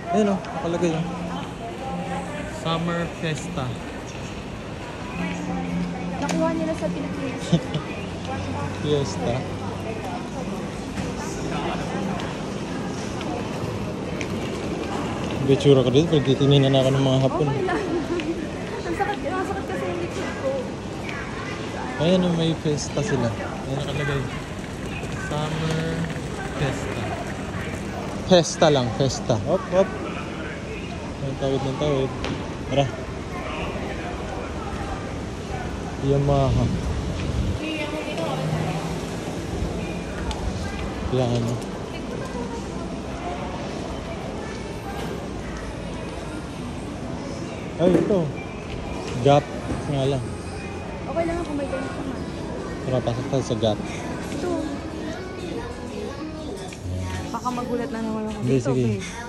Ayun o, nakalagay o. Summer Fiesta. Nakuha nila sa Pilipinas. Fiesta. Bitsura ko dito, pagtitingin na ako ng mga hapon. Okay lang. Ang sakit kasi yung likod ko. Ayan o, may fiesta sila. Ayan nakalagay. Summer Fiesta. Fiesta lang, Fiesta. Hop, hop. Ang tawid ng tawid. Tara. Yamaha. Yan. Ay, ito. Gap. Nga lang. Okay lang kung may ganito naman. Tara, pasok tayo sa Gap. Ito. Baka magulat na naman ako Hindi, dito. sige. Okay.